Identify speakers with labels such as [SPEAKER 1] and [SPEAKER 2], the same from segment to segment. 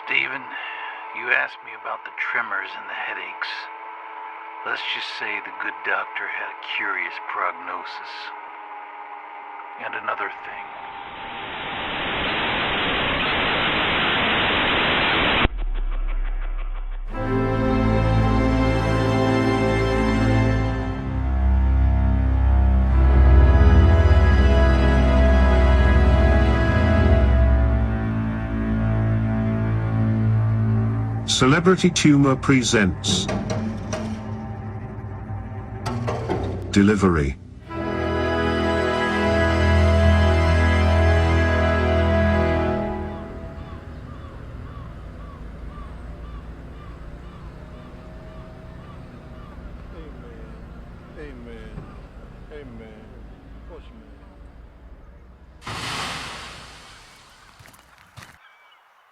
[SPEAKER 1] Stephen, you asked me about the tremors and the headaches. Let's just say the good doctor had a curious prognosis. And another thing.
[SPEAKER 2] Celebrity Tumor presents Delivery.
[SPEAKER 3] Amen. What's your name?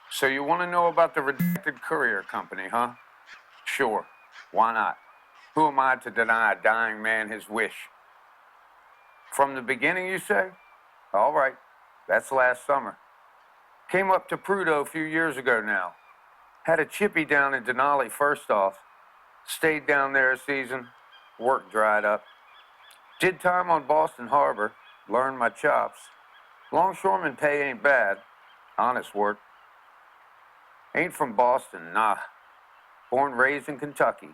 [SPEAKER 4] So you want to know about the redacted courier company, huh? Sure. Why not? Who am I to deny a dying man his wish? From the beginning, you say? All right. That's last summer. Came up to Prudhoe a few years ago now. Had a chippy down in Denali first off. Stayed down there a season. Work dried up. Did time on Boston Harbor. Learned my chops. Longshoreman pay ain't bad. Honest work. Ain't from Boston, nah. Born, raised in Kentucky,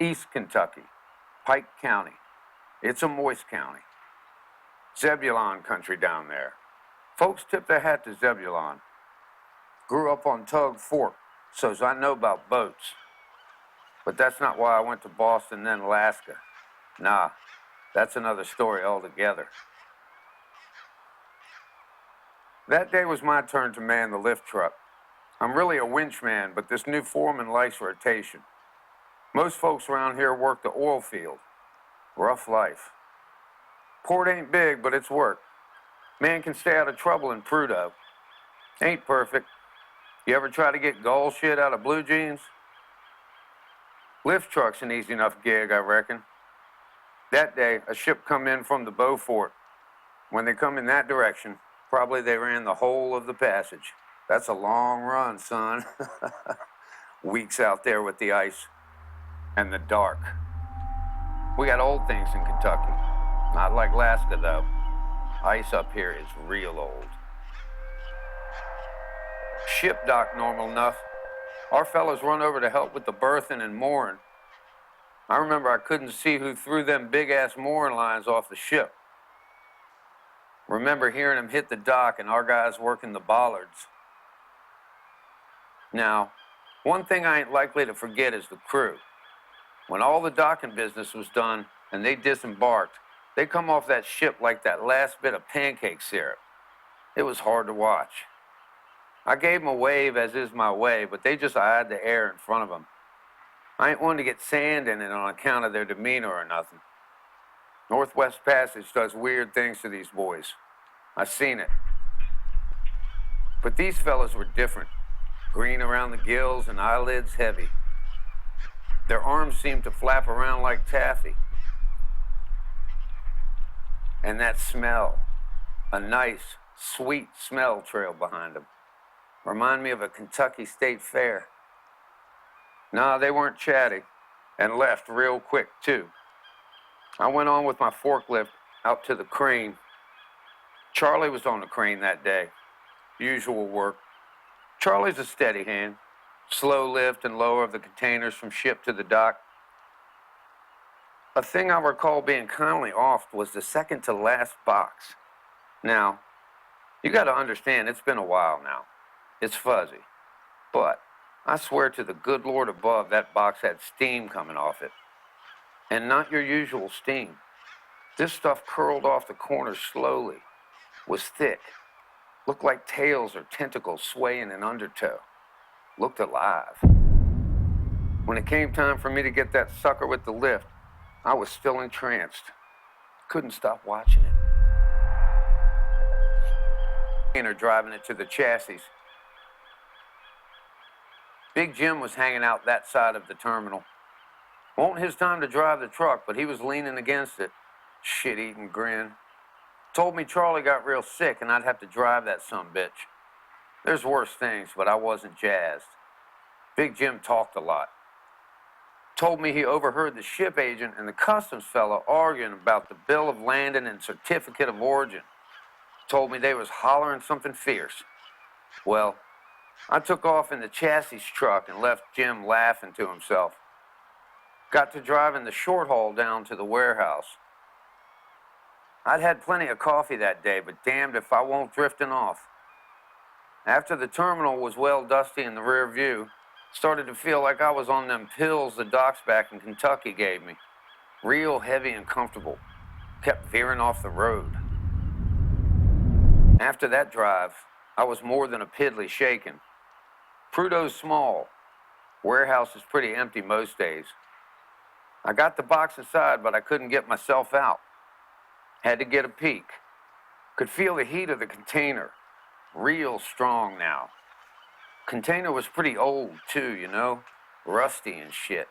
[SPEAKER 4] East Kentucky, Pike County. It's a moist county. Zebulon country down there. Folks tip their hat to Zebulon. Grew up on Tug Fork, so's I know about boats. But that's not why I went to Boston, then Alaska. Nah, that's another story altogether. That day was my turn to man the lift truck. I'm really a winch man, but this new foreman likes rotation. Most folks around here work the oil field. Rough life. Port ain't big, but it's work. Man can stay out of trouble in Prudhoe. Ain't perfect. You ever try to get gull shit out of blue jeans? Lift truck's an easy enough gig, I reckon. That day, a ship come in from the Beaufort. When they come in that direction, probably they ran the whole of the passage. That's a long run, son. Weeks out there with the ice and the dark. We got old things in Kentucky. Not like Alaska, though. Ice up here is real old. Ship dock normal enough. Our fellas run over to help with the berthing and mooring. I remember I couldn't see who threw them big-ass mooring lines off the ship. Remember hearing them hit the dock and our guys working the bollards. Now, one thing I ain't likely to forget is the crew. When all the docking business was done and they disembarked, they come off that ship like that last bit of pancake syrup. It was hard to watch. I gave them a wave, as is my way, but they just eyed the air in front of them. I ain't one to get sand in it on account of their demeanor or nothing. Northwest Passage does weird things to these boys. I seen it. But these fellas were different. Green around the gills and eyelids heavy. Their arms seemed to flap around like taffy. And that smell, a nice, sweet smell trailed behind them. Remind me of a Kentucky State Fair. Nah, they weren't chatty, and left real quick, too. I went on with my forklift out to the crane. Charlie was on the crane that day. Usual work. Charlie's a steady hand. Slow lift and lower of the containers from ship to the dock. A thing I recall being kindly off was the second to last box. Now, you got to understand, it's been a while now. It's fuzzy. But I swear to the good Lord above, that box had steam coming off it. And not your usual steam. This stuff curled off the corners slowly. Was thick. Looked like tails or tentacles swaying in undertow. Looked alive. When it came time for me to get that sucker with the lift, I was still entranced. Couldn't stop watching it. Driving it to the chassis. Big Jim was hanging out that side of the terminal. Won't his time to drive the truck, but he was leaning against it. Shit-eating grin. Told me Charlie got real sick and I'd have to drive that sumbitch. There's worse things, but I wasn't jazzed. Big Jim talked a lot. Told me he overheard the ship agent and the customs fella arguing about the bill of landing and certificate of origin. Told me they was hollering something fierce. Well, I took off in the chassis truck and left Jim laughing to himself. Got to driving the short haul down to the warehouse. I'd had plenty of coffee that day, but damned if I won't drifting off. After the terminal was well dusty in the rear view, started to feel like I was on them pills the docs back in Kentucky gave me. Real heavy and comfortable. Kept veering off the road. After that drive, I was more than a piddly shaken. Prudhoe's small. Warehouse is pretty empty most days. I got the box inside, but I couldn't get myself out. Had to get a peek. Could feel the heat of the container. Real strong now. Container was pretty old, too, you know? Rusty and shit.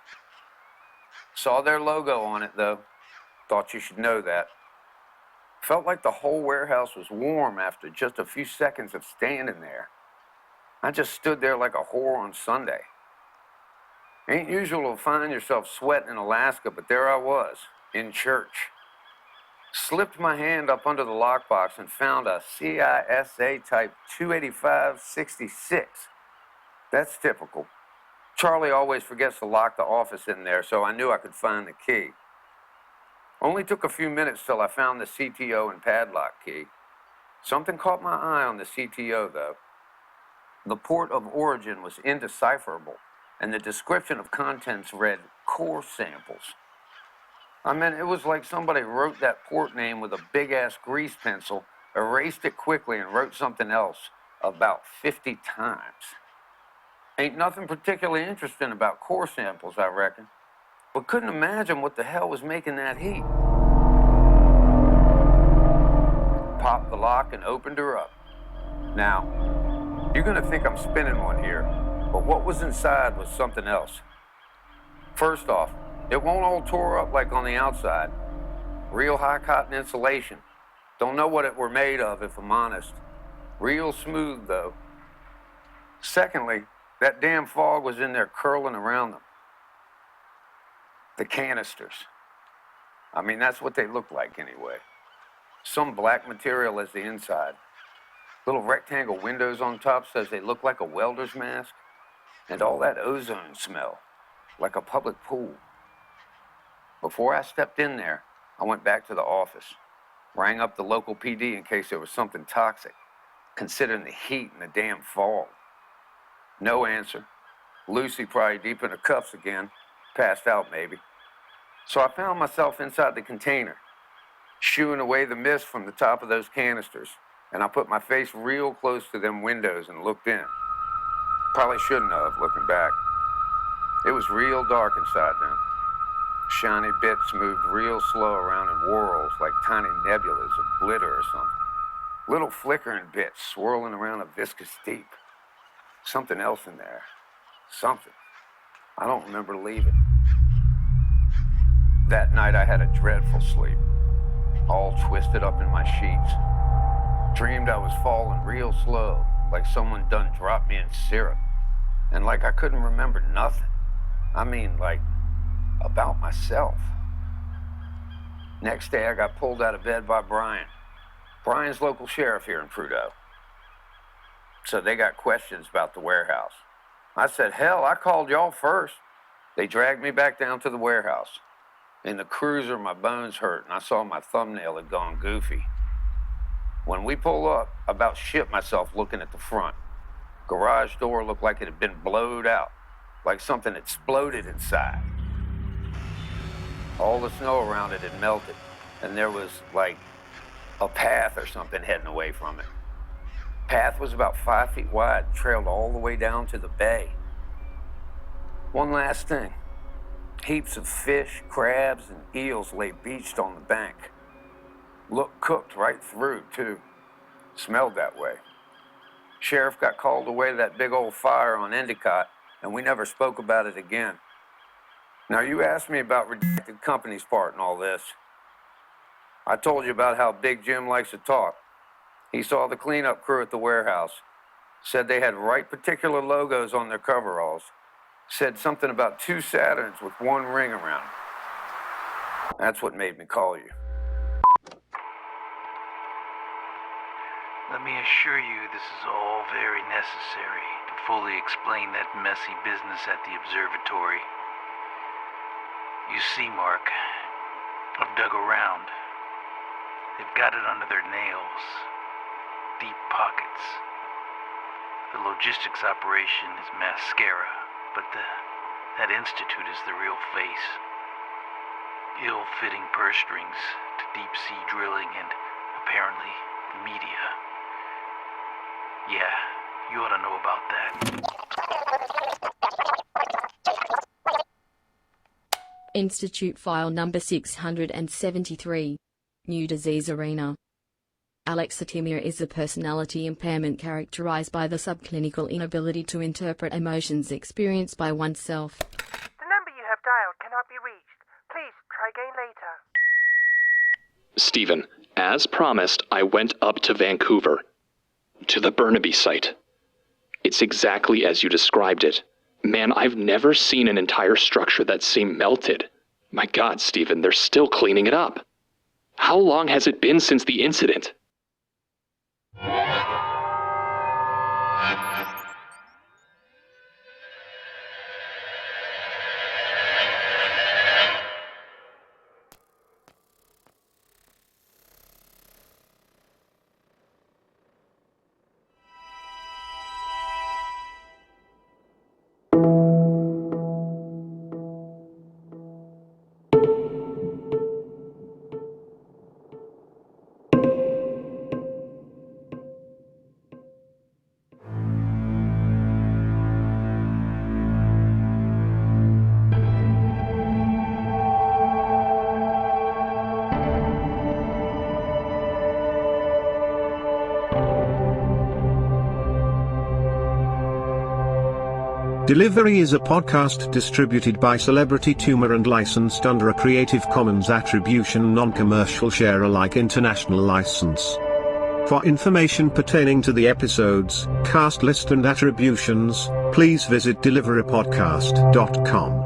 [SPEAKER 4] Saw their logo on it, though. Thought you should know that. Felt like the whole warehouse was warm after just a few seconds of standing there. I just stood there like a whore on Sunday. Ain't usual to find yourself sweating in Alaska, but there I was, in church. Slipped my hand up under the lockbox and found a CISA type 285-66. That's typical. Charlie always forgets to lock the office in there, so I knew I could find the key. Only took a few minutes till I found the CTO and padlock key. Something caught my eye on the CTO, though. The port of origin was indecipherable, and the description of contents read core samples. I mean, it was like somebody wrote that port name with a big-ass grease pencil, erased it quickly, and wrote something else about 50 times. Ain't nothing particularly interesting about core samples, I reckon, but couldn't imagine what the hell was making that heat. Popped the lock and opened her up. Now, you're gonna think I'm spinning one here, but what was inside was something else. First off, it won't all tore up like on the outside. Real high cotton insulation. Don't know what it were made of, if I'm honest. Real smooth, though. Secondly, that damn fog was in there curling around them. The canisters. I mean, that's what they look like anyway. Some black material as the inside. Little rectangle windows on top says they look like a welder's mask. And all that ozone smell, like a public pool. Before I stepped in there, I went back to the office. Rang up the local PD in case there was something toxic, considering the heat and the damn fog. No answer. Lucy probably deep in her cuffs again. Passed out, maybe. So I found myself inside the container, shooing away the mist from the top of those canisters, and I put my face real close to them windows and looked in. Probably shouldn't have, looking back. It was real dark inside them. Shiny bits moved real slow around in whirls like tiny nebulas of glitter or something. Little flickering bits swirling around a viscous deep. Something else in there. Something. I don't remember leaving. That night I had a dreadful sleep. All twisted up in my sheets. Dreamed I was falling real slow, like someone done dropped me in syrup. And like I couldn't remember nothing. I mean, like, about myself. Next day I got pulled out of bed by Brian. Brian's local sheriff here in Prudhoe. So they got questions about the warehouse. I said, hell, I called y'all first. They dragged me back down to the warehouse. In the cruiser, my bones hurt, and I saw my thumbnail had gone goofy. When we pull up, I about shit myself looking at the front. Garage door looked like it had been blowed out, like something exploded inside. All the snow around it had melted, and there was, like, a path or something heading away from it. Path was about 5 feet wide and trailed all the way down to the bay. One last thing. Heaps of fish, crabs, and eels lay beached on the bank. Looked cooked right through, too. Smelled that way. Sheriff got called away to that big old fire on Endicott, and we never spoke about it again. Now, you asked me about Redacted Company's part in all this. I told you about how Big Jim likes to talk. He saw the cleanup crew at the warehouse, said they had right particular logos on their coveralls, Said something about 2 Saturns with 1 ring around them. That's what made me call you.
[SPEAKER 1] Let me assure you this is all very necessary to fully explain that messy business at the observatory. You see, Mark, I've dug around. They've got it under their nails. Deep pockets. The logistics operation is mascara, but that institute is the real face. Ill-fitting purse strings to deep-sea drilling and, apparently, media. Yeah, you ought to know about that.
[SPEAKER 5] Institute File Number 673. New Disease Arena. Alexithymia is a personality impairment characterized by the subclinical inability to interpret emotions experienced by oneself.
[SPEAKER 6] The number you have dialed cannot be reached. Please try again later.
[SPEAKER 7] Stephen, as promised, I went up to Vancouver. To the Burnaby site. It's exactly as you described it. Man, I've never seen an entire structure that seemed melted. My God, Stephen, they're still cleaning it up. How long has it been since the incident?
[SPEAKER 2] Delivery is a podcast distributed by Celebrity Tumor and licensed under a Creative Commons Attribution Non-Commercial Share-alike international license. For information pertaining to the episodes, cast list and attributions, please visit deliverypodcast.com.